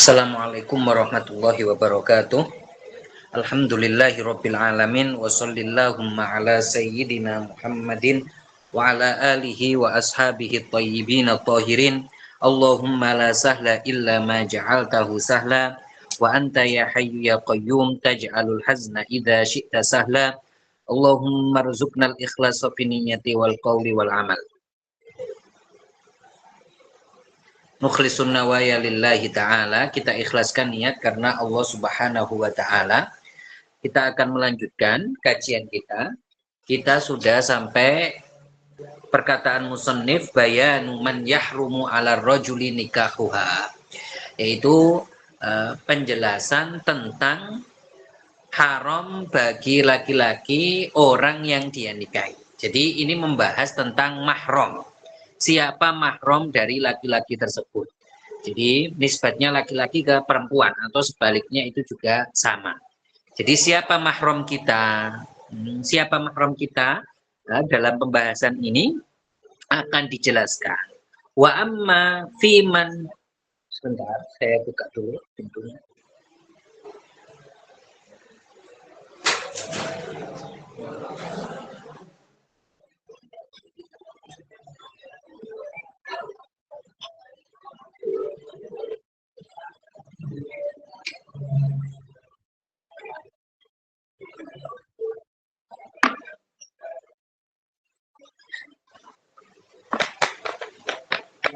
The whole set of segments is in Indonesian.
Assalamualaikum warahmatullahi wabarakatuh. Alhamdulillahirabbil alamin wa shallallahumma ala sayyidina Muhammadin wa ala alihi wa ashabihi thayyibin tahirin. Allahumma la sahla illa ma ja'altahu sahla wa anta ya hayyu ya qayyum taj'alul hazna idza syi'ta sahla. Allahumma rzuqnal ikhlasa fi niyyati wal qawli wal amal. Mukhlisun nawaya lillahi ta'ala, kita ikhlaskan niat karena Allah subhanahu wa ta'ala. Kita akan melanjutkan kajian kita. Kita sudah sampai perkataan musannif bayanu man yahrumu ala rajuli nikahuha, yaitu penjelasan tentang haram bagi laki-laki orang yang dia nikahi. Jadi ini membahas tentang mahram. Siapa mahram dari laki-laki tersebut. Jadi nisbatnya laki-laki ke perempuan atau sebaliknya itu juga sama. Jadi siapa mahram kita? Siapa mahram kita? Nah, dalam pembahasan ini akan dijelaskan. Wa amma fiman, sebentar saya buka dulu pintunya.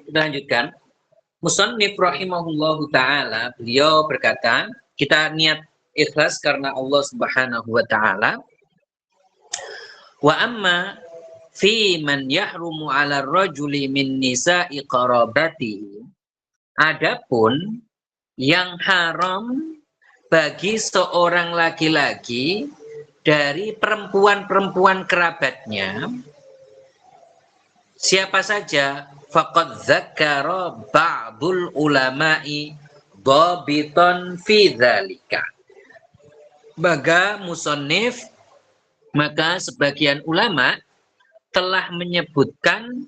Kita lanjutkan. Musannif rahimahullahu ta'ala, beliau berkata, kita niat ikhlas karena Allah subhanahu wa ta'ala. Wa amma fi man yahrumu ala rajuli min nisa'i qarabatihi. Adapun yang haram bagi seorang laki-laki dari perempuan-perempuan kerabatnya, siapa saja? Faqad dzakara ba'dul ulama'i dhabitan fi dzalika. Maka sebagian ulama telah menyebutkan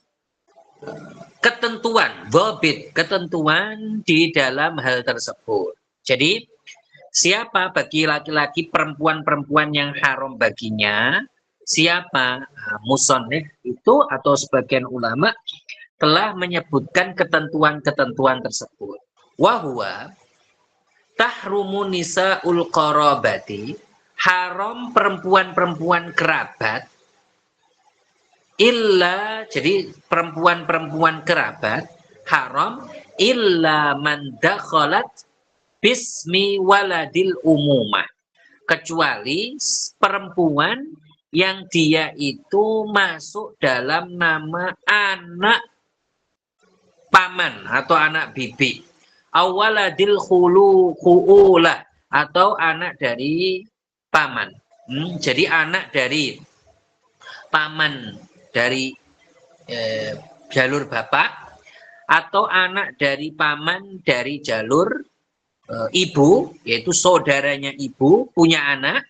ketentuan, dhabit, ketentuan di dalam hal tersebut. Jadi siapa bagi laki-laki perempuan-perempuan yang haram baginya, siapa? Musannif itu atau sebagian ulama telah menyebutkan ketentuan-ketentuan tersebut. Wahuwa tahrumu nisa'ul qarabati, haram perempuan-perempuan kerabat, illa, jadi perempuan-perempuan kerabat haram illa man dakhalat bismi waladil umumah, kecuali perempuan yang dia itu masuk dalam nama anak paman atau anak bibi, awaladil khuulah atau anak dari paman. Jadi anak dari paman dari jalur bapak atau anak dari paman dari jalur ibu, yaitu saudaranya ibu punya anak,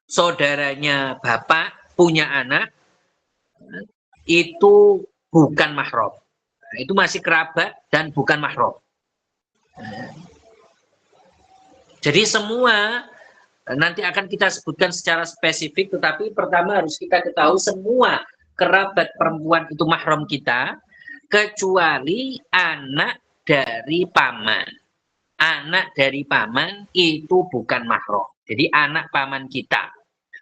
saudaranya bapak punya anak, itu bukan mahram. Itu masih kerabat dan bukan mahram. Jadi semua nanti akan kita sebutkan secara spesifik, tetapi pertama harus kita ketahui semua kerabat perempuan itu mahram kita, kecuali anak dari paman. Anak dari paman itu bukan mahram. Jadi anak paman kita.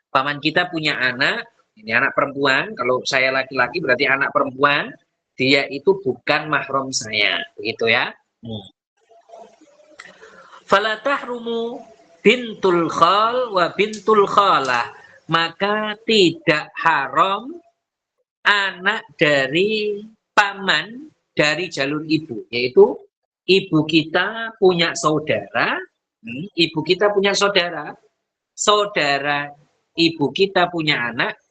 Paman kita punya anak, ini anak perempuan, kalau saya laki-laki berarti anak perempuan, dia itu bukan mahram saya, begitu ya. Fala tahrumu bintul khal wa bintul khalah, maka tidak haram anak dari paman dari jalur ibu, yaitu ibu kita punya saudara, saudara ibu kita punya anak,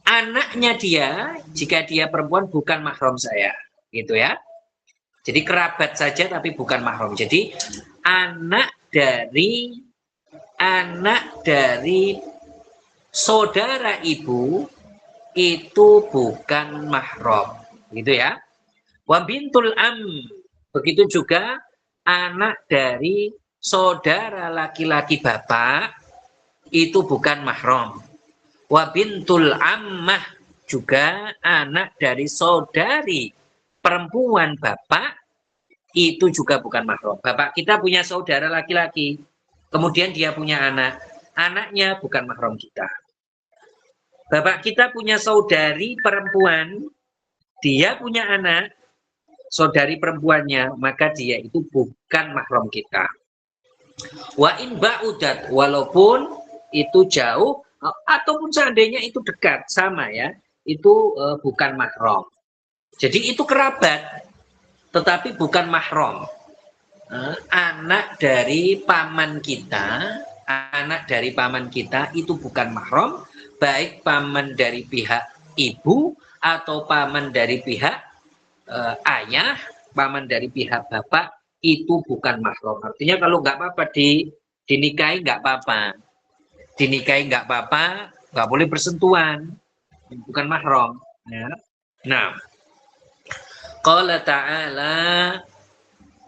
anaknya dia, jika dia perempuan bukan mahram saya, gitu ya. Jadi kerabat saja tapi bukan mahram. Jadi anak dari saudara ibu itu bukan mahram, gitu ya. Wa bintul am, begitu juga anak dari saudara laki-laki bapak itu bukan mahram. Wa bintul ammah, juga anak dari saudari perempuan bapak itu juga bukan mahram. Bapak kita punya saudara laki-laki, kemudian dia punya anak, anaknya bukan mahram kita. Bapak kita punya saudari perempuan, dia punya anak, saudari perempuannya, maka dia itu bukan mahram kita. Wa in ba'udat, walaupun itu jauh ataupun seandainya itu dekat, sama ya, itu bukan mahram. Jadi itu kerabat, tetapi bukan mahram. Anak dari paman kita, itu bukan mahram, baik paman dari pihak ibu atau paman dari pihak ayah, paman dari pihak bapak itu bukan mahram. Artinya kalau nggak apa-apa dinikahi nggak apa-apa, nggak boleh bersentuhan, bukan mahram. Ya. Nah, qala ta'ala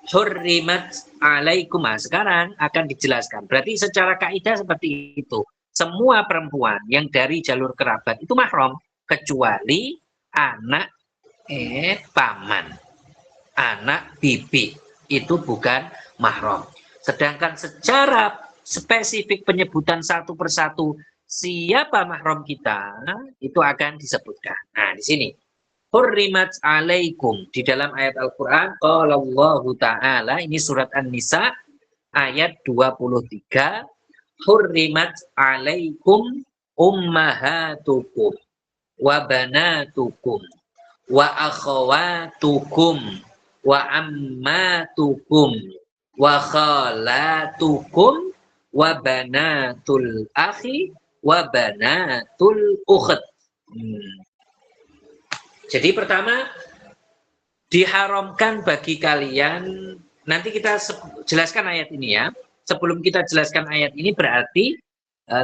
hurrimat alaikum. Sekarang akan dijelaskan. Berarti secara kaidah seperti itu. Semua perempuan yang dari jalur kerabat itu mahram kecuali anak paman, anak bibi itu bukan mahram. Sedangkan secara spesifik penyebutan satu persatu siapa mahram kita itu akan disebutkan. Nah, di sini hurrimat alaikum, di dalam ayat Al-Qur'an qala Allahu ta'ala, ini surat An-Nisa ayat 23, hurrimat alaikum ummahatukum wa banatukum wa akhawatukum wa ammatukum wa khalatukum wa banatul akhi wa banatul ukht. Jadi pertama diharamkan bagi kalian, nanti kita jelaskan ayat ini ya. Sebelum kita jelaskan ayat ini berarti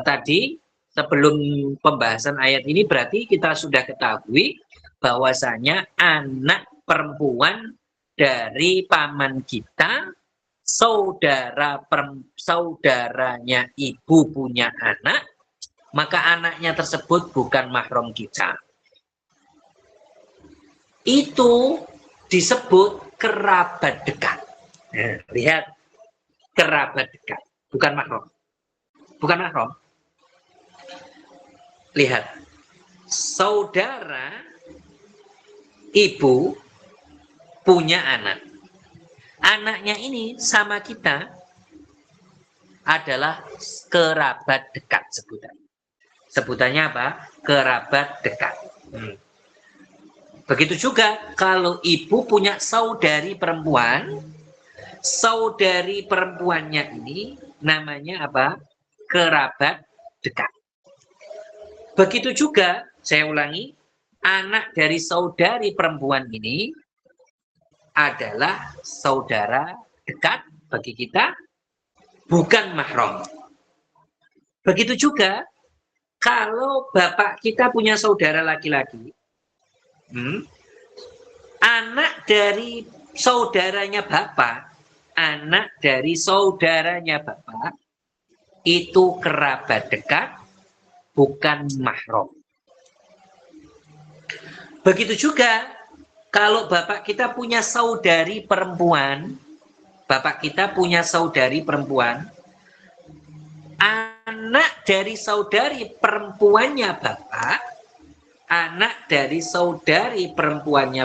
tadi sebelum pembahasan ayat ini berarti kita sudah ketahui bahwasanya anak perempuan dari paman kita, saudaranya ibu punya anak, maka anaknya tersebut bukan mahram kita. Itu disebut kerabat dekat. Nah, lihat, kerabat dekat, bukan mahram. Bukan mahram. Lihat, saudara ibu punya anak. Anaknya ini sama kita adalah kerabat dekat sebutannya. Sebutannya apa? Kerabat dekat. Begitu juga kalau ibu punya saudari perempuan, saudari perempuannya ini namanya apa? Kerabat dekat. Begitu juga, saya ulangi, anak dari saudari perempuan ini adalah saudara dekat bagi kita, bukan mahram. Begitu juga kalau bapak kita punya saudara laki-laki, anak dari saudaranya bapak, itu kerabat dekat, bukan mahram. Begitu juga kalau bapak kita punya saudari perempuan, anak dari saudari perempuannya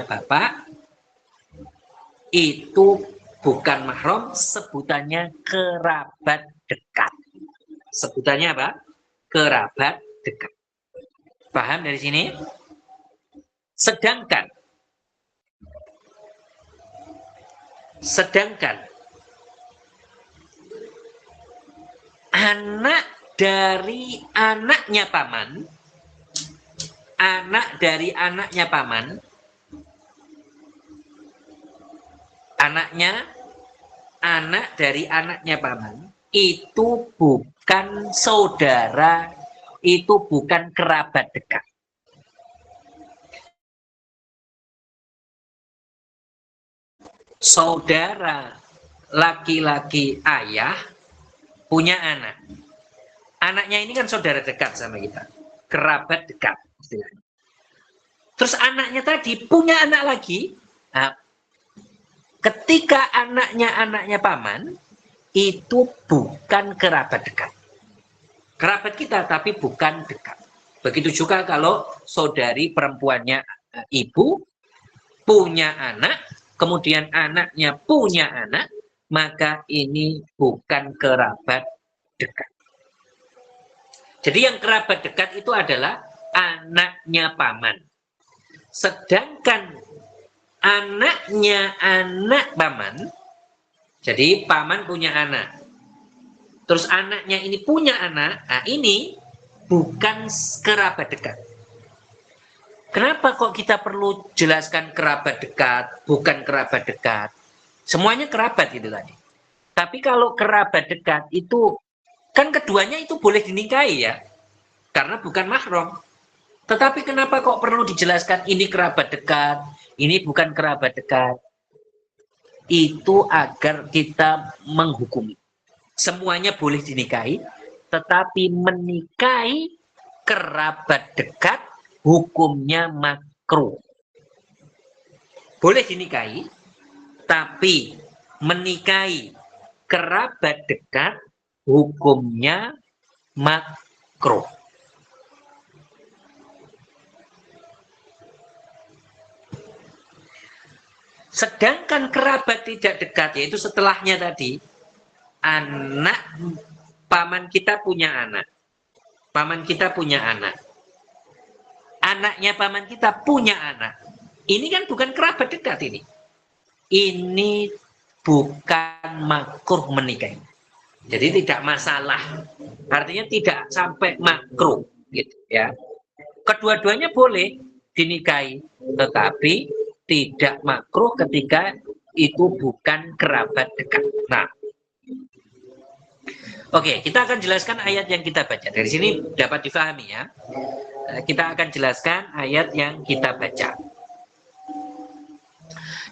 bapak, itu bukan mahram, sebutannya kerabat dekat. Sebutannya apa? Kerabat dekat. Paham dari sini? Sedangkan anak dari anaknya paman, itu bukan saudara, itu bukan kerabat dekat. Saudara laki-laki ayah punya anak. Anaknya ini kan saudara dekat sama kita, kerabat dekat istilahnya. Terus anaknya tadi punya anak lagi. Nah, ketika anaknya paman, itu bukan kerabat dekat. Kerabat kita tapi bukan dekat. Begitu juga kalau saudari perempuannya ibu punya anak, kemudian anaknya punya anak, maka ini bukan kerabat dekat. Jadi yang kerabat dekat itu adalah anaknya paman. Sedangkan anaknya anak paman, jadi paman punya anak, terus anaknya ini punya anak, nah ini bukan kerabat dekat. Kenapa kok kita perlu jelaskan kerabat dekat, bukan kerabat dekat? Semuanya kerabat gitu tadi. Tapi kalau kerabat dekat itu, kan keduanya itu boleh dinikahi ya, karena bukan mahram. Tetapi kenapa kok perlu dijelaskan ini kerabat dekat, ini bukan kerabat dekat? Itu agar kita menghukumi. Semuanya boleh dinikahi, tetapi menikahi kerabat dekat hukumnya makruh. Boleh dinikahi, tapi menikahi kerabat dekat hukumnya makruh. Sedangkan kerabat tidak dekat, yaitu setelahnya tadi, anak paman kita punya anak. Paman kita punya anak. Anaknya paman kita punya anak. Ini kan bukan kerabat dekat ini. Ini bukan makruh menikah. Jadi tidak masalah. Artinya tidak sampai makruh gitu ya. Kedua-duanya boleh dinikahi, tetapi tidak makruh ketika itu bukan kerabat dekat. Nah, oke, kita akan jelaskan ayat yang kita baca. Dari sini dapat difahami ya. Kita akan jelaskan ayat yang kita baca.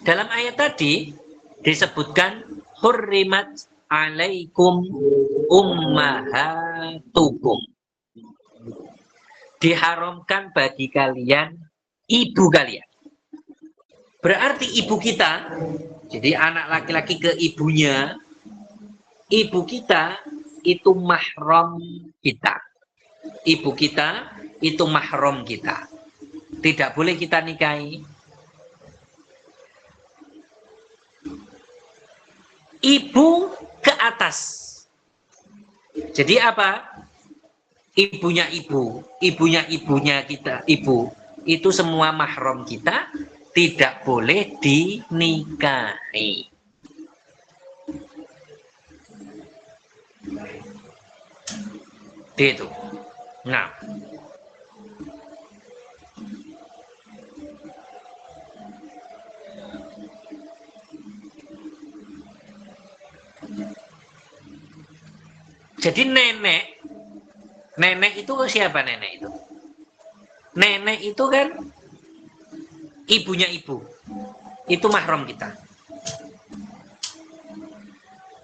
Dalam ayat tadi disebutkan hurrimat alaikum ummahatukum. Diharamkan bagi kalian ibu kalian. Berarti ibu kita, jadi anak laki-laki ke ibunya, ibu kita itu mahram kita. Ibu kita itu mahram kita. Tidak boleh kita nikahi. Ibu ke atas. Jadi apa? Ibunya ibu, ibunya ibunya kita, ibu. Itu semua mahram kita, tidak boleh dinikahi. Itu. Nah. Jadi nenek itu siapa nenek itu? Nenek itu kan ibunya ibu. Itu mahram kita.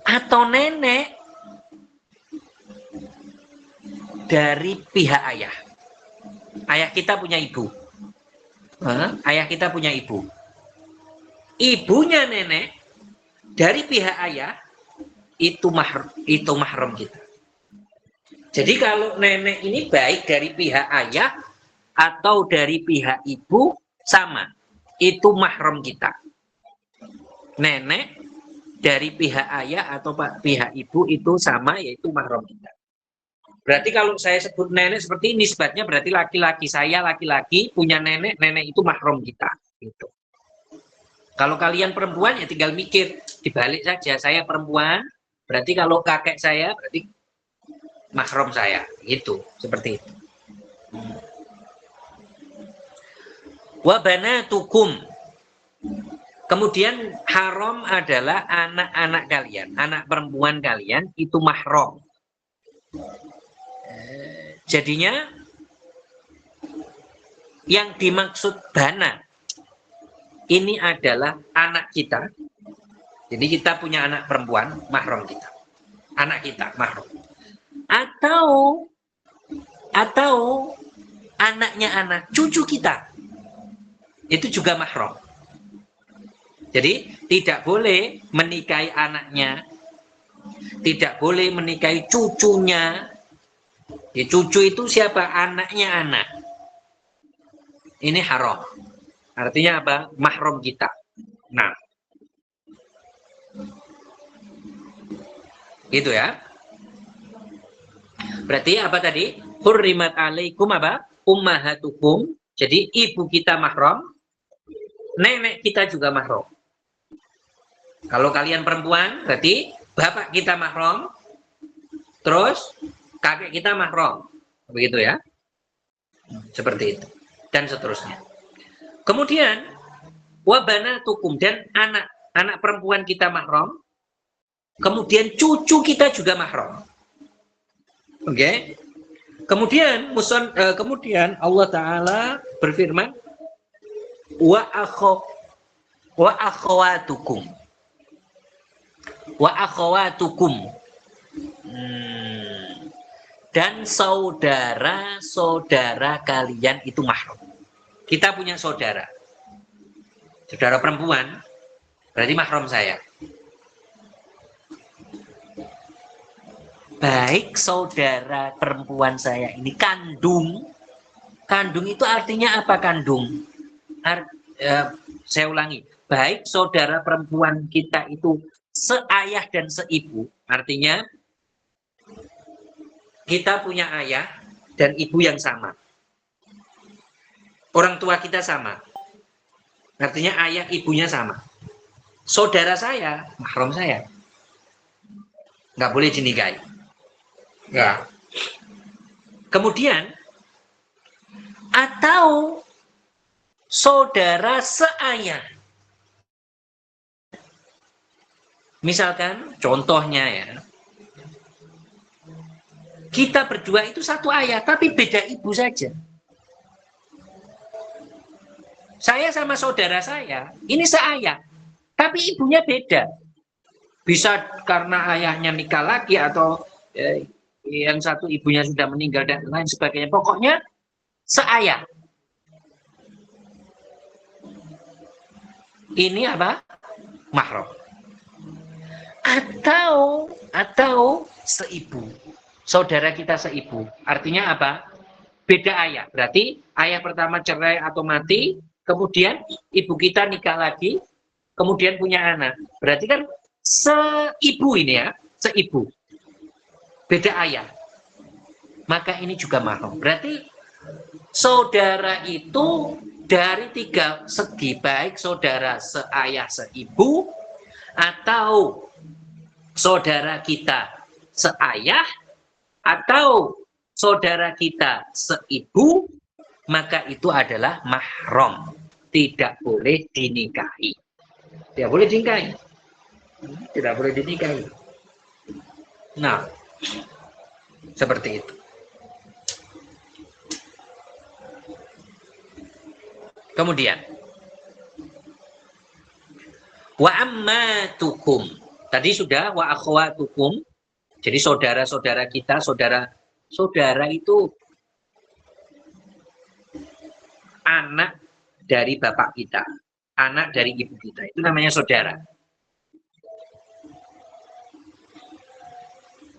Atau nenek dari pihak ayah. Ayah kita punya ibu. Ayah kita punya ibu. Ibunya nenek dari pihak ayah itu mahram kita. Jadi kalau nenek ini baik dari pihak ayah atau dari pihak ibu sama, itu mahram kita. Nenek dari pihak ayah atau pihak ibu itu sama, yaitu mahram kita. Berarti kalau saya sebut nenek seperti ini, nisbatnya berarti laki-laki, saya laki-laki punya nenek, nenek itu mahram kita. Gitu. Kalau kalian perempuan ya tinggal mikir, dibalik saja, saya perempuan, berarti kalau kakek saya berarti mahram saya, gitu, seperti itu. Wa banatukum. Kemudian haram adalah anak-anak kalian, anak perempuan kalian itu mahram. Jadinya yang dimaksud bana ini adalah anak kita Jadi kita punya anak perempuan, mahram kita. Anak kita, mahram. Atau anaknya anak cucu kita. Itu juga mahram. Jadi tidak boleh menikahi anaknya, tidak boleh menikahi cucunya. Ya, cucu itu siapa? Anaknya anak. Ini haram. Artinya apa? Mahram kita. Nah, gitu ya. Berarti apa tadi? Hurrimat alaikum apa? Ummahatukum. Jadi ibu kita mahram, nenek kita juga mahram. Kalau kalian perempuan, berarti bapak kita mahram, terus kakek kita mahram. Begitu ya. Seperti itu. Dan seterusnya. Kemudian wabanatukum, dan anak perempuan kita mahram, kemudian cucu kita juga mahram. Oke. Okay? Kemudian Allah Ta'ala berfirman, wa akhawatukum. Dan saudara-saudara kalian itu mahram. Kita punya saudara perempuan, berarti mahram saya. Baik saudara perempuan saya ini kandung itu artinya apa kandung? Saya ulangi, baik saudara perempuan kita itu seayah dan seibu, artinya kita punya ayah dan ibu yang sama. Orang tua kita sama. Artinya ayah ibunya sama. Saudara saya, mahram saya. Nggak boleh dinikahi. Ya. Kemudian, atau saudara seayah. Misalkan, contohnya ya, kita berdua itu satu ayah, tapi beda ibu saja. Saya sama saudara saya, ini seayah, tapi ibunya beda. Bisa karena ayahnya nikah lagi, atau yang satu ibunya sudah meninggal dan lain sebagainya. Pokoknya seayah. Ini apa? Mahram. Atau seibu. Saudara kita seibu. Artinya apa? Beda ayah. Berarti ayah pertama cerai atau mati, kemudian ibu kita nikah lagi, kemudian punya anak. Berarti kan seibu ini ya, seibu. Beda ayah. Maka ini juga mahram. Berarti saudara itu dari tiga segi, baik saudara seayah seibu, atau saudara kita seayah, atau saudara kita seibu, maka itu adalah mahram. Tidak boleh dinikahi. Tidak boleh dinikahi. Tidak boleh dinikahi. Nah, seperti itu. Kemudian, wa ammatukum. Tadi sudah wa akhwatukum. Jadi saudara-saudara kita, saudara itu anak dari bapak kita, anak dari ibu kita. Itu namanya saudara.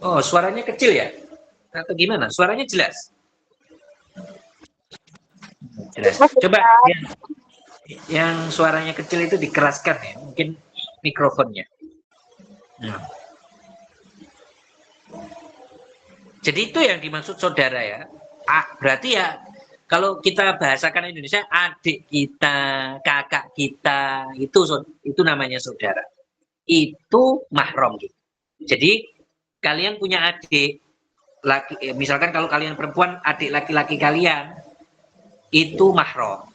Oh, suaranya kecil ya? Atau gimana? Suaranya jelas? Jelas. Coba yang suaranya kecil itu dikeraskan ya, mungkin mikrofonnya. Nah. Jadi itu yang dimaksud saudara ya. Berarti ya kalau kita bahasakan Indonesia, adik kita, kakak kita, itu namanya saudara. Itu mahram gitu. Jadi kalian punya adik laki, misalkan kalau kalian perempuan, adik laki-laki kalian itu mahram.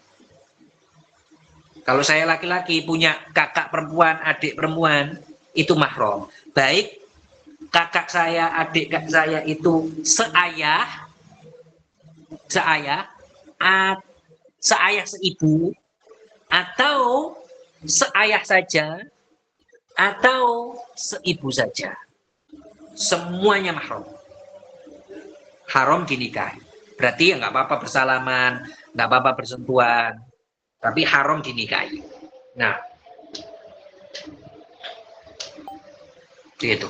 Kalau saya laki-laki punya kakak perempuan, adik perempuan, itu mahram. Baik kakak saya, adik saya itu seayah seibu, atau seayah saja, atau seibu saja. Semuanya mahram. Haram dinikahi. Berarti ya nggak apa-apa bersalaman, nggak apa-apa bersentuhan, tapi haram dinikahi. Nah, itu.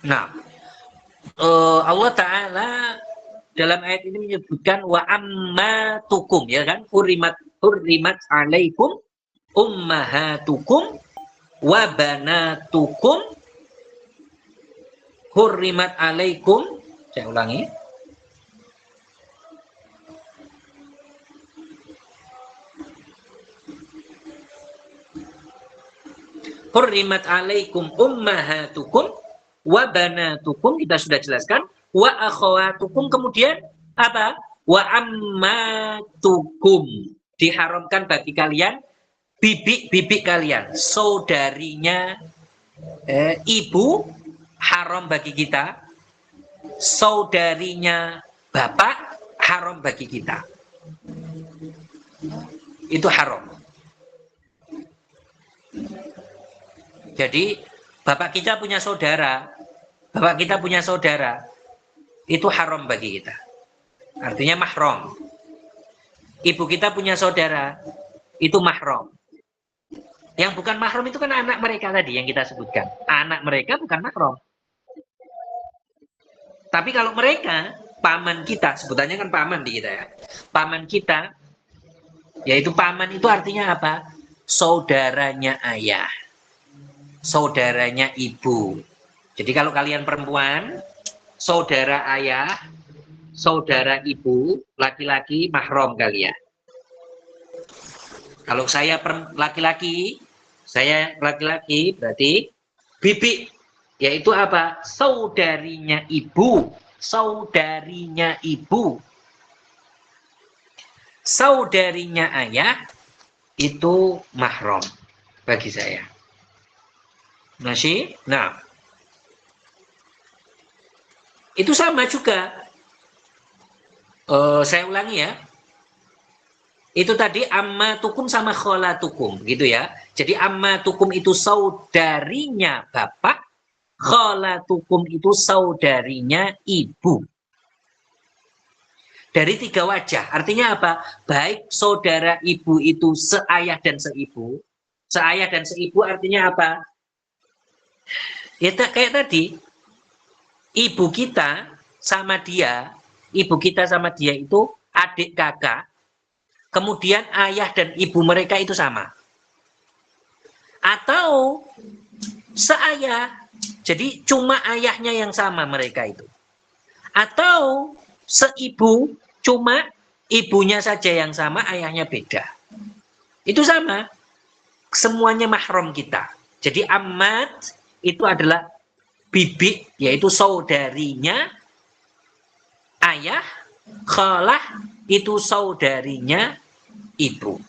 Nah, Allah Ta'ala dalam ayat ini menyebutkan wa ammatukum, ya kan? Hurrimat alaikum ummahatukum wa banatukum. Hurrimat alaikum, saya ulangi. Hurrimat alaikum ummahatukum wa banatukum, kita sudah jelaskan. Wa akhawatukum, kemudian apa? Wa ammatukum, diharamkan bagi kalian bibi-bibi kalian, saudarinya ibu haram bagi kita, saudarinya bapak haram bagi kita. Itu haram. Jadi bapak kita punya saudara, itu haram bagi kita. Artinya mahram. Ibu kita punya saudara, itu mahram. Yang bukan mahram itu kan anak mereka tadi yang kita sebutkan. Anak mereka bukan mahram. Tapi kalau mereka, paman kita, sebutannya kan paman di kita ya. Paman kita, yaitu paman itu artinya apa? Saudaranya ayah. Saudaranya ibu. Jadi kalau kalian perempuan, saudara ayah, saudara ibu, laki-laki, mahram kalian. Kalau saya laki-laki berarti bibi, yaitu apa? Saudarinya ibu. Saudarinya ibu. Saudarinya ayah, itu mahram bagi saya. Masih? Nah, itu sama juga. Saya ulangi ya. Itu tadi ammatukum sama kholatukum, gitu ya. Jadi ammatukum itu saudarinya bapak, kholatukum itu saudarinya ibu. Dari tiga wajah. Artinya apa? Baik saudara ibu itu seayah dan seibu. Seayah dan seibu artinya apa? Ya kayak tadi, ibu kita sama dia itu adik kakak. Kemudian ayah dan ibu mereka itu sama. Atau seayah, jadi cuma ayahnya yang sama mereka itu. Atau seibu, cuma ibunya saja yang sama, ayahnya beda. Itu sama. Semuanya mahram kita. Jadi ammat itu adalah bibi, yaitu saudarinya ayah. Khalah itu saudarinya ibu.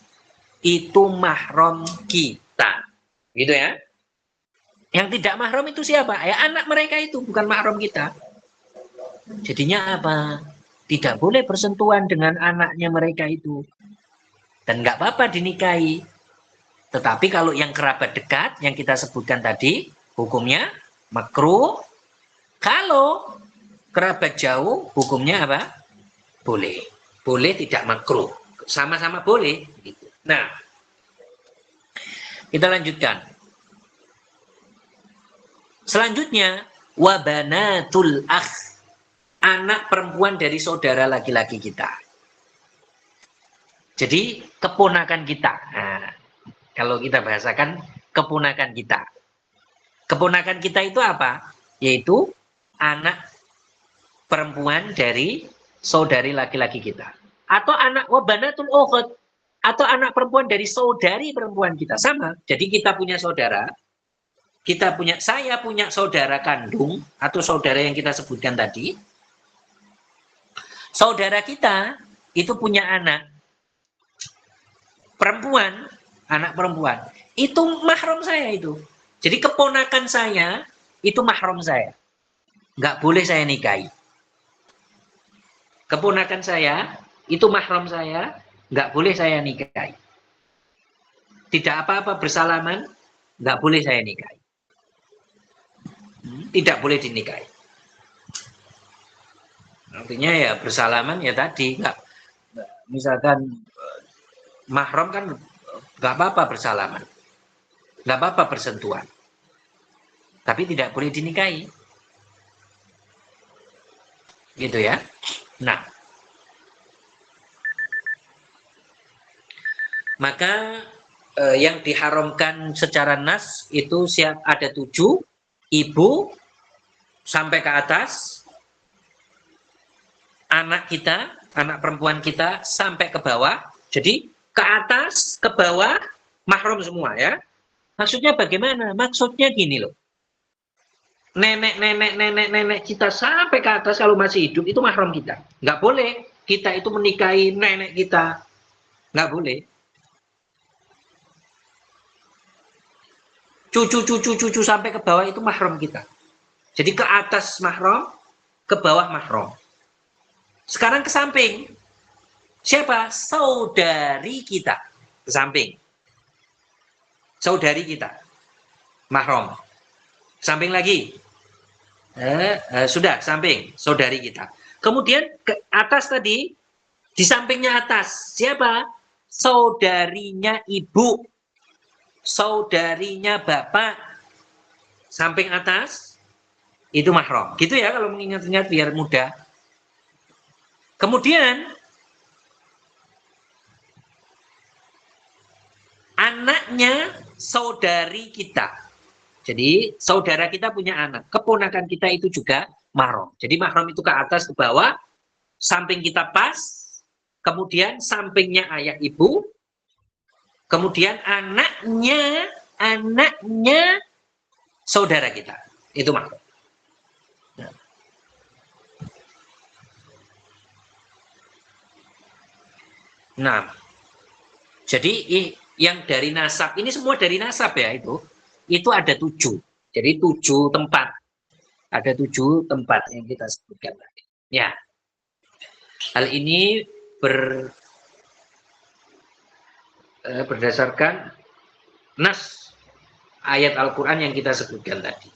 Itu mahram kita. Gitu ya. Yang tidak mahram itu siapa? Ya anak mereka itu, bukan mahram kita. Jadinya apa? Tidak boleh bersentuhan dengan anaknya mereka itu. Dan nggak apa-apa dinikahi. Tetapi kalau yang kerabat dekat, yang kita sebutkan tadi, hukumnya makruh. Kalau kerabat jauh, hukumnya apa? Boleh. Boleh, tidak makruh. Sama-sama boleh. Nah, kita lanjutkan. Selanjutnya, wabanatul akh, anak perempuan dari saudara laki-laki kita. Jadi keponakan kita. Nah, kalau kita bahasakan keponakan kita. Keponakan kita itu apa? Yaitu anak perempuan dari saudari laki-laki kita. Atau anak wabanatul ukhut, atau anak perempuan dari saudari perempuan kita. Sama. Jadi kita punya saudara, saya punya saudara kandung atau saudara yang kita sebutkan tadi. Saudara kita itu punya anak perempuan, anak perempuan. Itu mahram saya itu. Jadi keponakan saya itu mahram saya. Nggak boleh saya nikahi. Keponakan saya itu mahram saya, nggak boleh saya nikahi. tidak apa-apa bersalaman, nggak boleh saya nikahi. Tidak boleh dinikahi. Artinya ya bersalaman ya tadi, nggak misalkan mahram kan nggak apa-apa bersalaman, nggak apa-apa bersentuhan, tapi tidak boleh dinikahi, gitu ya. Nah, maka yang diharamkan secara nas itu ada 7, ibu sampai ke atas, anak kita, anak perempuan kita sampai ke bawah. Jadi ke atas, ke bawah, mahram semua ya. Maksudnya bagaimana? Maksudnya gini loh. Nenek kita sampai ke atas kalau masih hidup itu mahram kita. Nggak boleh kita itu menikahi nenek kita. Nggak boleh. Cucu sampai ke bawah itu mahram kita. Jadi ke atas mahram, ke bawah mahram. Sekarang ke samping. Siapa? Saudari kita. Ke samping. Saudari kita. Mahram. Samping lagi. Sudah, samping. Saudari kita. Kemudian ke atas tadi. Di sampingnya atas. Siapa? Saudarinya ibu. Saudarinya bapak. Samping atas. Itu mahram. Gitu ya kalau mengingat-ingat biar mudah. Kemudian anaknya saudari kita. Jadi saudara kita punya anak, keponakan kita itu juga mahram. Jadi mahram itu ke atas ke bawah, samping kita pas, kemudian sampingnya ayah ibu, kemudian anaknya saudara kita. Itu mahram. Nah, jadi yang dari nasab, ini semua dari nasab ya itu ada 7. Jadi 7 tempat. Ada 7 tempat yang kita sebutkan tadi. Ya. Hal ini berdasarkan nas ayat Al-Quran yang kita sebutkan tadi.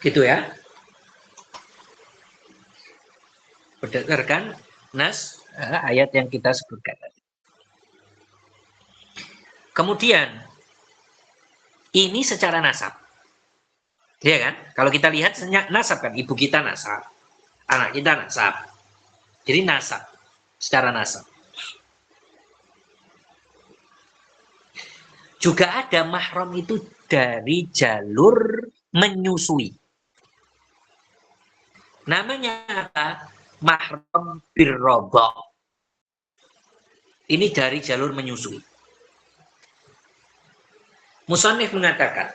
Gitu ya. Berdasarkan nas ayat yang kita sebutkan tadi. Kemudian ini secara nasab. Ya kan? Kalau kita lihat nasab kan, ibu kita nasab, anak kita nasab. Jadi nasab, secara nasab. Juga ada mahram itu dari jalur menyusui. Namanya apa? Mahram birrodha. Ini dari jalur menyusui. Musannif mengatakan,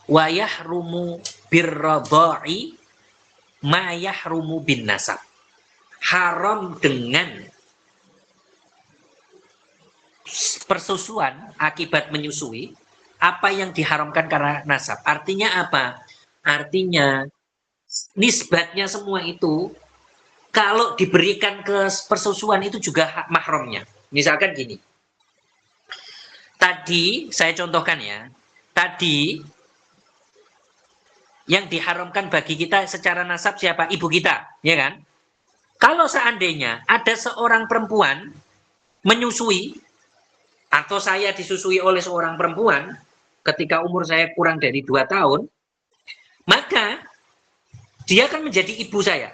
wa yahrumu birrodha'i ma yahrumu bin nasab. Haram dengan persusuan akibat menyusui apa yang diharamkan karena nasab. Artinya apa? Artinya nisbatnya semua itu kalau diberikan ke persusuan itu juga mahramnya. Misalkan gini. Tadi saya contohkan ya. Tadi yang diharamkan bagi kita secara nasab siapa? Ibu kita, ya kan? Kalau seandainya ada seorang perempuan menyusui atau saya disusui oleh seorang perempuan ketika umur saya kurang dari 2 tahun, maka dia akan menjadi ibu saya.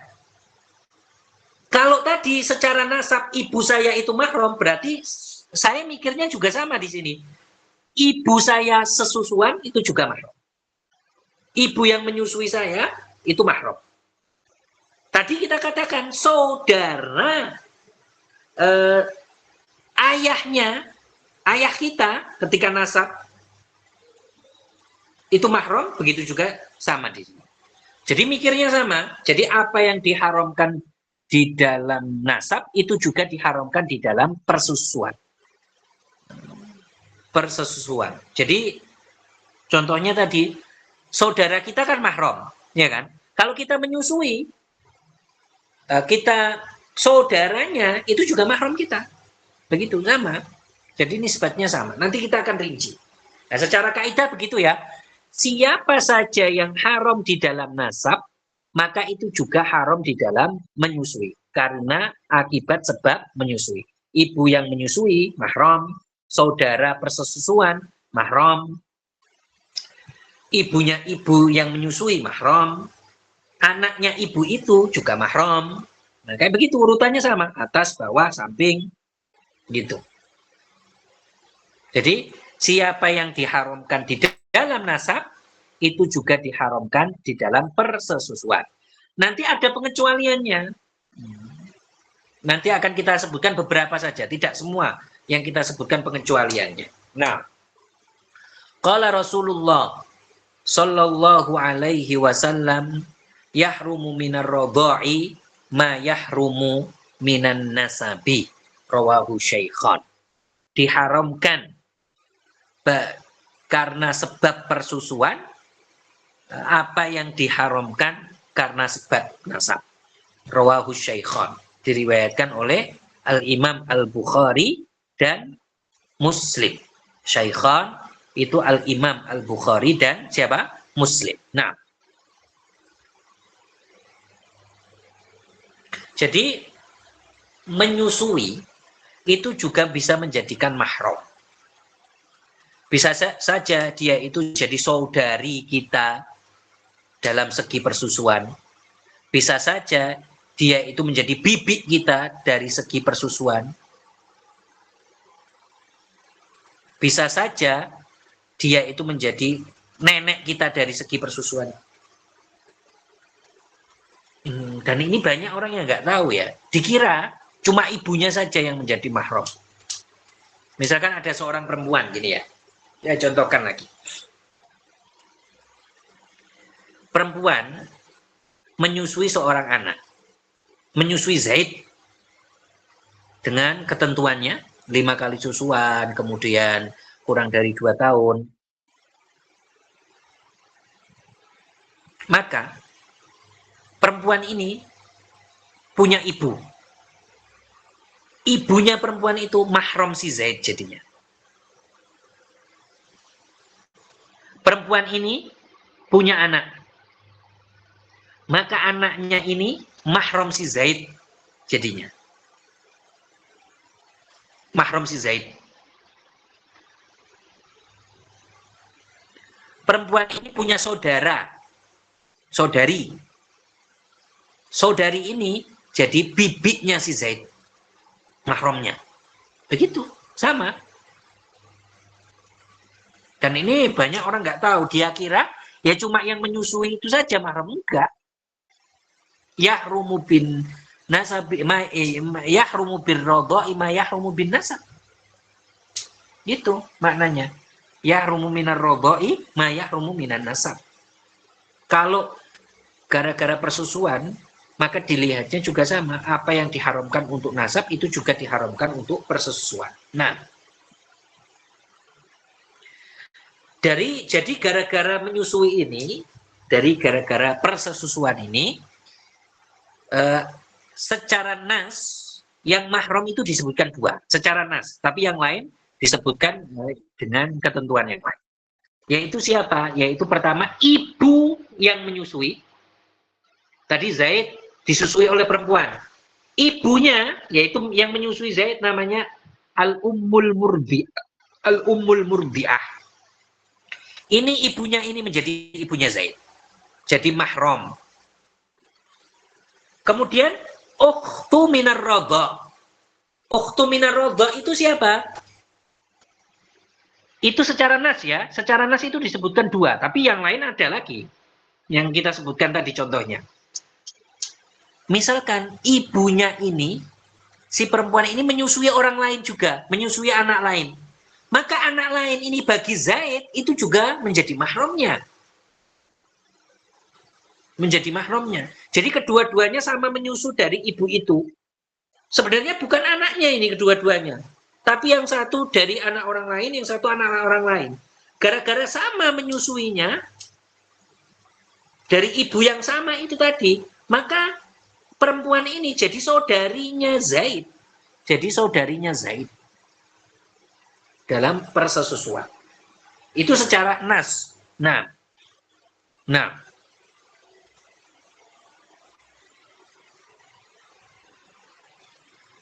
Kalau tadi secara nasab ibu saya itu mahram, berarti saya mikirnya juga sama di sini. Ibu saya sesusuan itu juga mahram. Ibu yang menyusui saya itu mahram. Tadi kita katakan saudara ayah kita ketika nasab itu mahram, begitu juga sama di sini. Jadi mikirnya sama. Jadi apa yang diharamkan di dalam nasab itu juga diharamkan di dalam persusuan. Persusuan. Jadi contohnya tadi saudara kita kan mahram, ya kan? Kalau kita menyusui, kita saudaranya itu juga mahram kita. Begitu, sama. Jadi nisbatnya sama. Nanti kita akan rinci. Nah, secara kaidah begitu ya. Siapa saja yang haram di dalam nasab, maka itu juga haram di dalam menyusui. Karena akibat sebab menyusui. Ibu yang menyusui, mahram. Saudara persesusuan, mahram. Ibunya ibu yang menyusui, mahram. Anaknya ibu itu juga mahram. Nah, kayak begitu urutannya sama. Atas, bawah, samping, gitu. Jadi, siapa yang diharamkan di dalam nasab, itu juga diharamkan di dalam persesusuan. Nanti ada pengecualiannya. Nanti akan kita sebutkan beberapa saja, tidak semua yang kita sebutkan pengecualiannya. Nah, qala Rasulullah sallallahu alaihi wasallam yahrumu minar radha'i ma yahrumu minan nasabi. Rawahu Syaikhan. Diharamkan karena sebab persusuan apa yang diharamkan karena sebab nasab. Rawahu Syaikhan. Diriwayatkan oleh Al-Imam Al-Bukhari dan Muslim. Syaikhan itu Al-Imam Al-Bukhari dan siapa? Muslim. Nah, jadi menyusui itu juga bisa menjadikan mahram. Bisa saja dia itu jadi saudari kita dalam segi persusuan. Bisa saja dia itu menjadi bibik kita dari segi persusuan. Bisa saja dia itu menjadi nenek kita dari segi persusuan. Dan ini banyak orang yang nggak tahu ya. Dikira cuma ibunya saja yang menjadi mahram. Misalkan ada seorang perempuan gini ya. Ya contohkan lagi. Perempuan menyusui seorang anak. Menyusui Zaid dengan ketentuannya 5 kali susuan, kemudian kurang dari 2 tahun. Maka perempuan ini punya ibu. Ibunya perempuan itu mahram si Zaid jadinya. Perempuan ini punya anak. Maka anaknya ini mahram si Zaid jadinya. Mahram si Zaid. Perempuan ini punya saudara. Saudari. Saudari ini jadi bibiknya si Zaid. Mahramnya. Begitu, sama. Dan ini banyak orang nggak tahu. Dia kira ya cuma yang menyusui itu saja mahram. Enggak. Yahrumu bin nasabi yahrumu bir radha'i ma yahrumu bin nasab. Gitu maknanya. Yahrumu minar radha'i ma yahrumu minan nasab. Kalau gara-gara persusuan, maka dilihatnya juga sama. Apa yang diharamkan untuk nasab itu juga diharamkan untuk persusuan. Nah, jadi gara-gara menyusui ini, dari gara-gara persesusuan ini, secara nas yang mahram itu disebutkan 2 secara nas, tapi yang lain disebutkan dengan ketentuan yang lain. Yaitu siapa? Yaitu pertama ibu yang menyusui. Tadi Zaid disusui oleh perempuan. Ibunya yaitu yang menyusui Zaid namanya Al-Ummul Murdi'ah. Al-Ummul Murdi'ah. Ini ibunya ini menjadi ibunya Zaid. Jadi mahram. Kemudian ukhtu minar radha. Ukhtu minar radha itu siapa? Itu secara nas ya. Secara nas itu disebutkan 2, tapi yang lain ada lagi. Yang kita sebutkan tadi contohnya. Misalkan ibunya ini, si perempuan ini menyusui orang lain juga, menyusui anak lain. Maka anak lain ini bagi Zaid itu juga menjadi mahramnya. Menjadi mahramnya. Jadi kedua-duanya sama menyusu dari ibu itu. Sebenarnya bukan anaknya ini kedua-duanya. Tapi yang satu dari anak orang lain, yang satu anak orang lain. Gara-gara sama menyusuinya, dari ibu yang sama itu tadi, maka perempuan ini jadi saudarinya Zaid. Jadi saudarinya Zaid dalam persesusuan. Itu secara nas. Nah.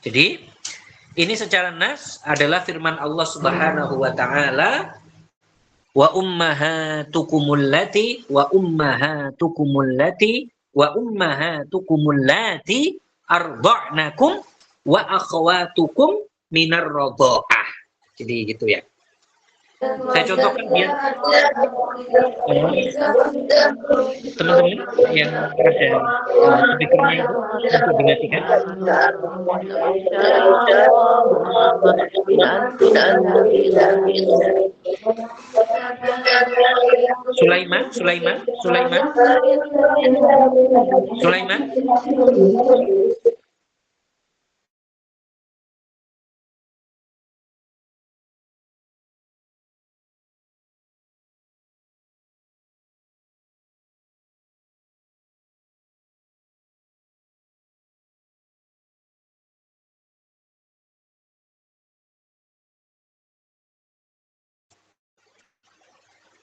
Jadi ini secara nas adalah firman Allah Subhanahu wa taala, wa ummahatukumul lati arda'nakum wa akhwatukum minar radha'ah. Jadi gitu ya. Saya contohkan biar teman-teman yang ada speakernya itu untuk dimatikan. Sulaiman.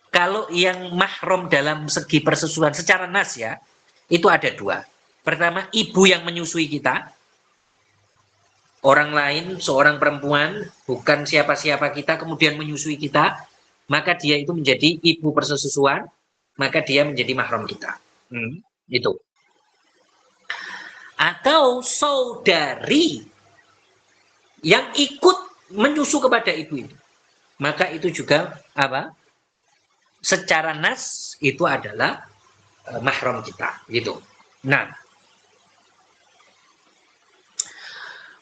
Kalau yang mahram dalam segi persesuaian secara nas ya, itu ada dua. Pertama, ibu yang menyusui kita. Orang lain, seorang perempuan, bukan siapa-siapa kita, kemudian menyusui kita, maka dia itu menjadi ibu persesusuan, maka dia menjadi mahram kita. Itu. Atau saudari yang ikut menyusu kepada ibu itu. Maka itu juga apa? Secara nas itu adalah mahram kita, gitu. Nah,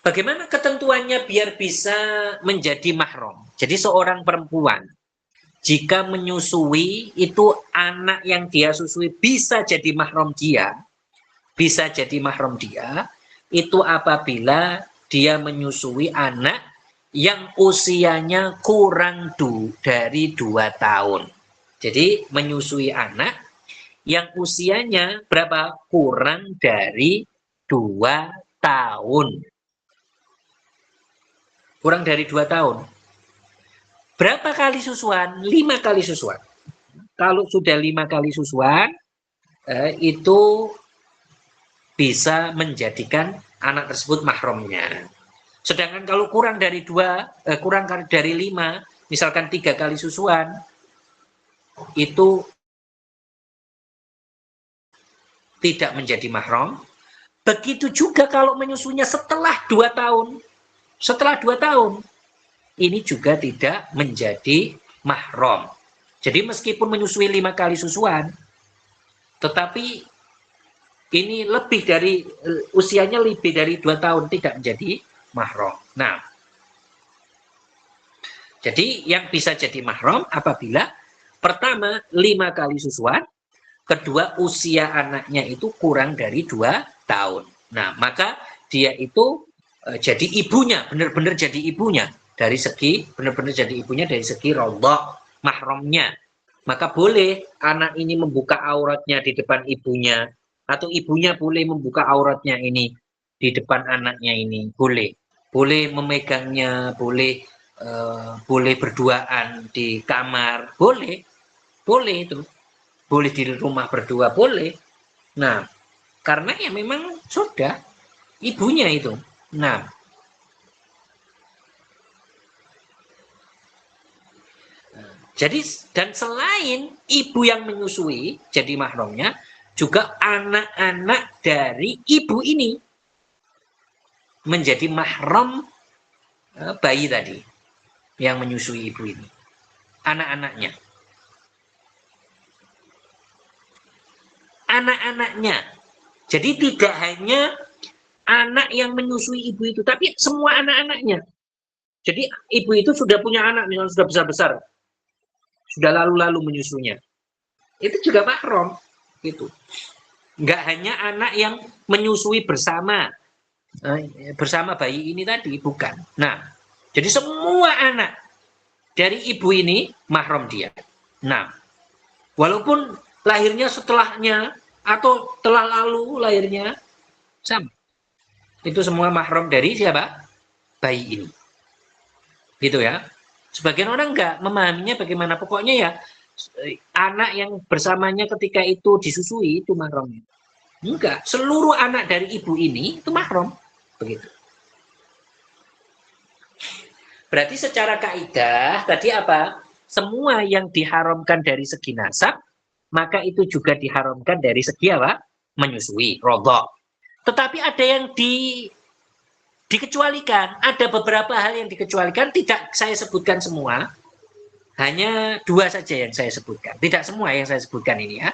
bagaimana ketentuannya biar bisa menjadi mahram? Jadi seorang perempuan jika menyusui itu anak yang dia susui bisa jadi mahram dia, itu apabila dia menyusui anak yang usianya kurang dari 2 tahun. Jadi menyusui anak yang usianya berapa? Kurang dari 2 tahun. Kurang dari 2 tahun. Berapa kali susuan? 5 kali susuan. Kalau sudah 5 kali susuan, itu bisa menjadikan anak tersebut mahramnya. Sedangkan kalau kurang dari 5, misalkan 3 kali susuan, itu tidak menjadi mahram. Begitu juga kalau menyusunya setelah 2 tahun. Setelah 2 tahun, ini juga tidak menjadi mahram. Jadi meskipun menyusui 5 kali susuan, tetapi ini usianya lebih dari 2 tahun, tidak menjadi mahram. Nah, jadi yang bisa jadi mahram apabila pertama 5 kali susuan, kedua usia anaknya itu kurang dari 2 tahun. Nah, maka dia itu jadi ibunya, benar-benar jadi ibunya dari segi radha, mahramnya. Maka boleh anak ini membuka auratnya di depan ibunya, atau ibunya boleh membuka auratnya ini di depan anaknya ini, boleh memegangnya, boleh berduaan di kamar, boleh itu, boleh di rumah berdua, boleh. Nah, karena ya memang sudah ibunya itu. Nah, jadi dan selain ibu yang menyusui jadi mahramnya, juga anak-anak dari ibu ini menjadi mahram bayi tadi yang menyusui ibu ini. Anak-anaknya. Jadi tidak hanya anak yang menyusui ibu itu, tapi semua anak-anaknya. Jadi ibu itu sudah punya anak, misalnya sudah besar-besar, sudah lalu-lalu menyusunya. Itu juga mahram, gitu. Nggak hanya anak yang menyusui bersama bayi ini tadi, bukan. Nah, jadi semua anak dari ibu ini mahram dia. Nah, walaupun lahirnya setelahnya atau telah lalu lahirnya, Sama. Itu semua mahram dari siapa? Bayi ini. Gitu ya. Sebagian orang enggak memahaminya bagaimana. Pokoknya ya anak yang bersamanya ketika itu disusui itu mahramnya. Enggak, seluruh anak dari ibu ini itu mahram. Begitu. Berarti secara kaidah tadi apa? Semua yang diharamkan dari segi nasab, maka itu juga diharamkan dari segi apa? Menyusui, rodok. Tetapi ada yang dikecualikan. Ada beberapa hal yang dikecualikan, tidak saya sebutkan semua. Hanya 2 saja yang saya sebutkan. Tidak semua yang saya sebutkan ini ya.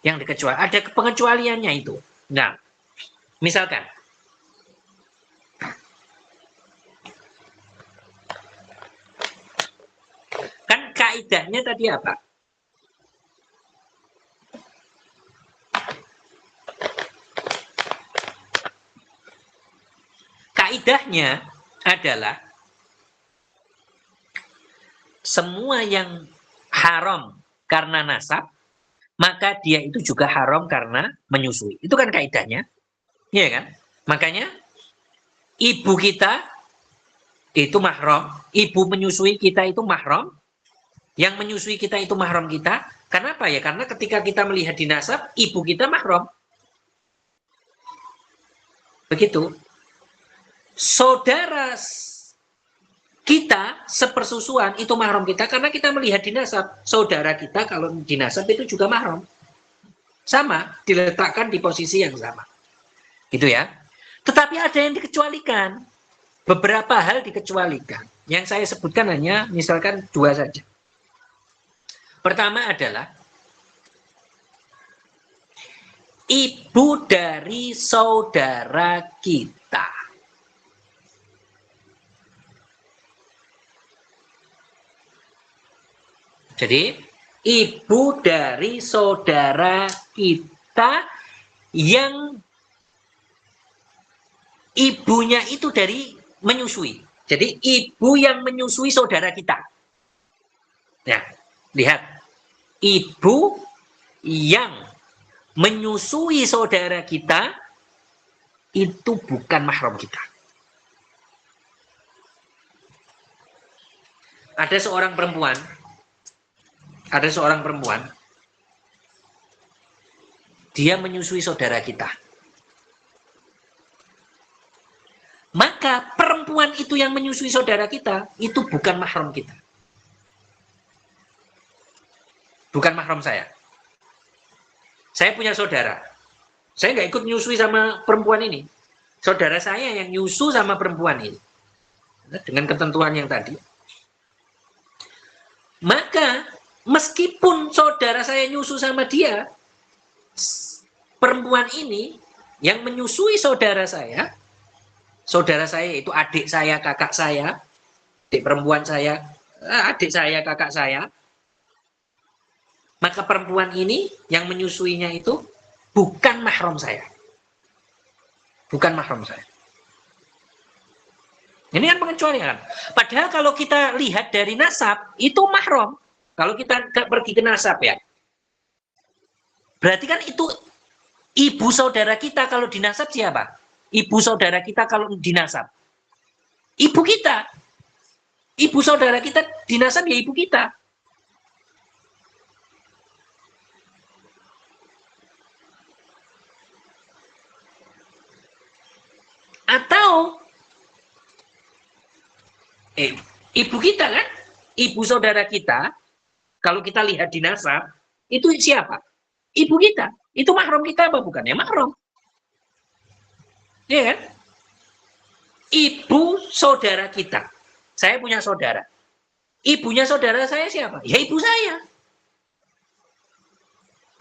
Yang dikecualikan. Ada pengecualiannya itu. Nah, misalkan. Kan kaidahnya tadi apa? Kaidahnya adalah semua yang haram karena nasab, maka dia itu juga haram karena menyusui. Itu kan kaidahnya. Iya kan? Makanya ibu kita itu mahram, ibu menyusui kita itu mahram, yang menyusui kita itu mahram kita. Kenapa ya? Karena ketika kita melihat di nasab, ibu kita mahram. Begitu. Saudara kita sepersusuan itu mahram kita karena kita melihat di nasab. Saudara kita kalau di nasab itu juga mahram. Sama, diletakkan di posisi yang sama. Gitu ya. Tetapi ada yang dikecualikan. Beberapa hal dikecualikan. Yang saya sebutkan hanya misalkan 2 saja. Pertama adalah ibu dari saudara kita. Jadi, ibu dari saudara kita yang ibunya itu dari menyusui. Jadi, ibu yang menyusui saudara kita. Ya, lihat. Ibu yang menyusui saudara kita itu bukan mahram kita. Ada seorang perempuan, dia menyusui saudara kita. Maka perempuan itu yang menyusui saudara kita, itu bukan mahram kita. Bukan mahram saya. Saya punya saudara. Saya nggak ikut menyusui sama perempuan ini. Saudara saya yang nyusu sama perempuan ini. Dengan ketentuan yang tadi. Maka meskipun saudara saya nyusu sama dia, perempuan ini yang menyusui saudara saya itu adik saya, kakak saya, adik perempuan saya, adik saya, kakak saya, maka perempuan ini yang menyusuinya itu bukan mahram saya. Bukan mahram saya. Ini kan pengecualian. Padahal kalau kita lihat dari nasab, itu mahram. Kalau kita pergi ke nasab ya. Berarti kan itu ibu saudara kita kalau di nasab siapa? Ibu saudara kita kalau di nasab. Ibu kita. Ibu saudara kita di nasab ya ibu kita. Atau ibu kita kan, ibu saudara kita, kalau kita lihat di nasab, itu siapa? Ibu kita. Itu mahram kita apa bukan? Ya mahram. Iya kan? Ibu saudara kita. Saya punya saudara. Ibunya saudara saya siapa? Ya ibu saya.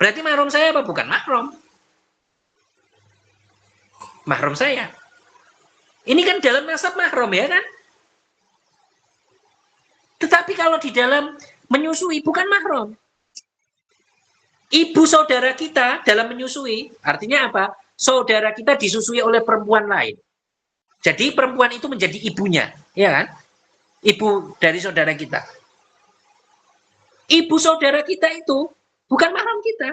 Berarti mahram saya apa bukan? Mahram. Mahram saya. Ini kan dalam nasab mahram ya kan? Tetapi kalau di dalam menyusui bukan mahram. Ibu saudara kita dalam menyusui, artinya apa? Saudara kita disusui oleh perempuan lain. Jadi perempuan itu menjadi ibunya, ya kan? Ibu dari saudara kita. Ibu saudara kita itu bukan mahram kita.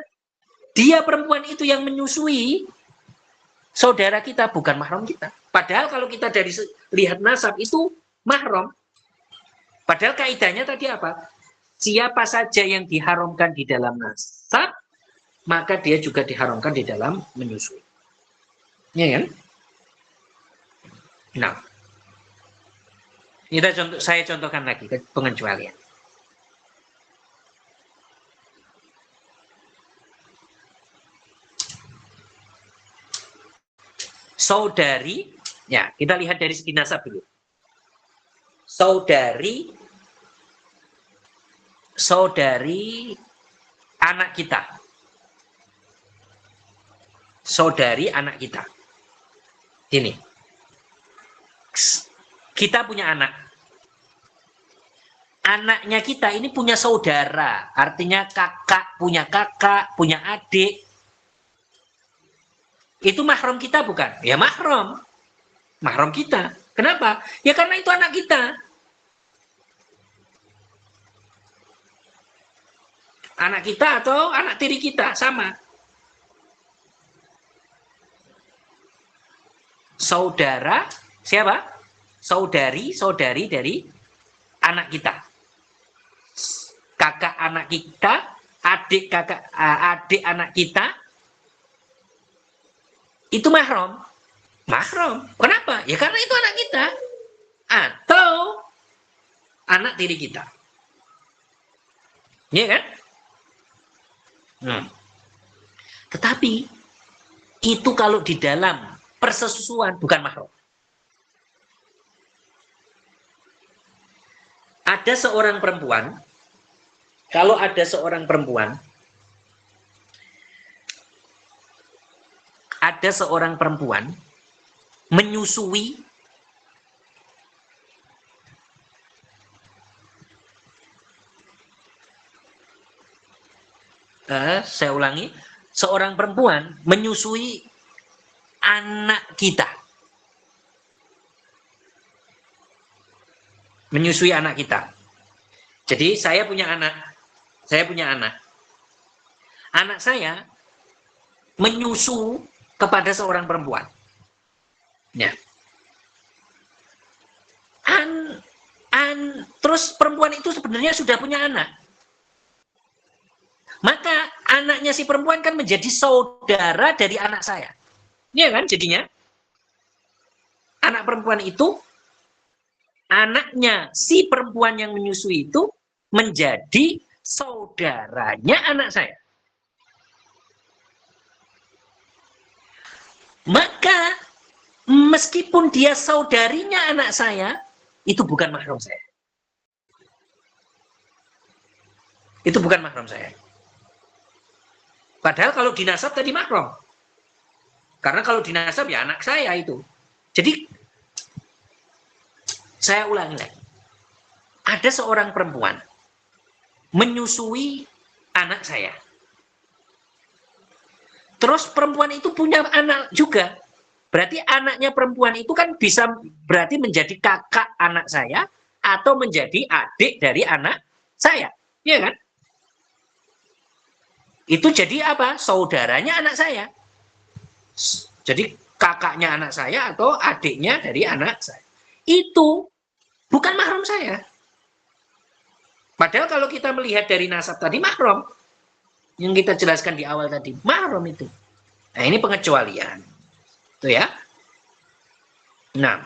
Dia perempuan itu yang menyusui Saudara kita bukan mahram kita. Padahal kalau kita dari lihat nasab itu mahram. Padahal kaidahnya tadi apa? Siapa saja yang diharamkan di dalam nasab, maka dia juga diharamkan di dalam menyusui. Ya kan? Nah, saya contohkan lagi pengecualian. Saudari, ya kita lihat dari segi nasab dulu. Saudari anak kita. Saudari anak kita. Ini. Kita punya anak. Anaknya kita ini punya saudara. Artinya kakak, punya adik. Itu mahram kita bukan? Ya mahram. Mahram kita. Kenapa? Ya karena itu anak kita. Anak kita atau anak tiri kita, sama. Saudara, siapa? Saudari dari anak kita. Kakak anak kita, adik anak kita, itu mahram. Mahram. Kenapa? Ya karena itu anak kita. Atau anak tiri kita. Iya kan? Tetapi itu kalau di dalam persesusuan bukan mahram. Ada seorang perempuan, kalau ada seorang perempuan, menyusui saya ulangi, seorang perempuan menyusui anak kita. Menyusui anak kita. Jadi saya punya anak. Anak saya menyusu kepada seorang perempuan. Ya. Terus perempuan itu sebenarnya sudah punya anak. Maka anaknya si perempuan kan menjadi saudara dari anak saya. Iya kan jadinya? Anak perempuan itu, anaknya si perempuan yang menyusui itu menjadi saudaranya anak saya. Maka meskipun dia saudarinya anak saya, itu bukan mahram saya. Itu bukan mahram saya. Padahal kalau dinasab tadi mahram. Karena kalau dinasab ya anak saya itu. Jadi saya ulangi lagi. Ada seorang perempuan menyusui anak saya. Terus perempuan itu punya anak juga. Berarti anaknya perempuan itu kan bisa berarti menjadi kakak anak saya atau menjadi adik dari anak saya. Iya kan? Itu jadi apa? Saudaranya anak saya. Jadi kakaknya anak saya atau adiknya dari anak saya. Itu bukan mahram saya. Padahal kalau kita melihat dari nasab tadi mahram. Yang kita jelaskan di awal tadi. Mahram itu. Nah ini pengecualian. Itu ya. Nah.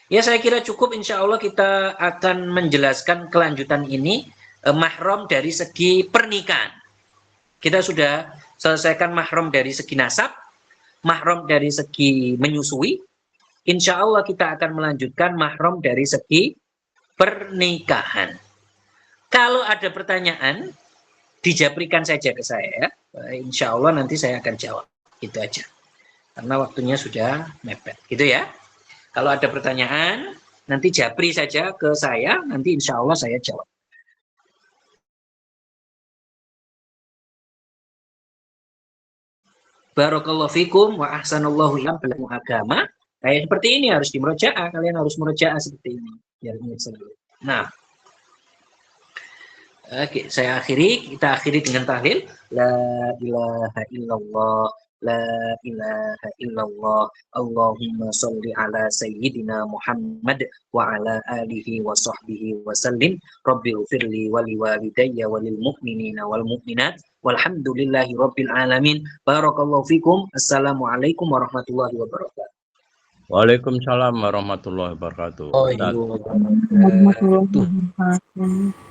Ya saya kira cukup, insya Allah kita akan menjelaskan kelanjutan ini. Mahram dari segi pernikahan. Kita sudah selesaikan mahram dari segi nasab, mahram dari segi menyusui. Insya Allah kita akan melanjutkan mahram dari segi pernikahan. Kalau ada pertanyaan, dijaprikan saja ke saya. Insya Allah nanti saya akan jawab. Itu aja. Karena waktunya sudah mepet. Gitu ya. Kalau ada pertanyaan, nanti japri saja ke saya. Nanti insya Allah saya jawab. Barakallahu fikum wa ahsanallahu ilaikum agama. Kayak seperti ini harus dimurojaah, kalian harus murojaah seperti ini. Nah, oke, kita akhiri dengan tahlil la ilaha illallah La ilaha illallah. Allahumma sholli ala sayyidina Muhammad wa ala alihi wa sahbihi wa sallim. Rabbil firli wa liwalidayya wa lil mu'minina wal mu'minat. Walhamdulillahi rabbil alamin. Barakallahu fikum. Assalamualaikum warahmatullahi wabarakatuh. Waalaikumsalam warahmatullahi wabarakatuh. Oh, Ustaz. warahmatullahi wabarakatuh.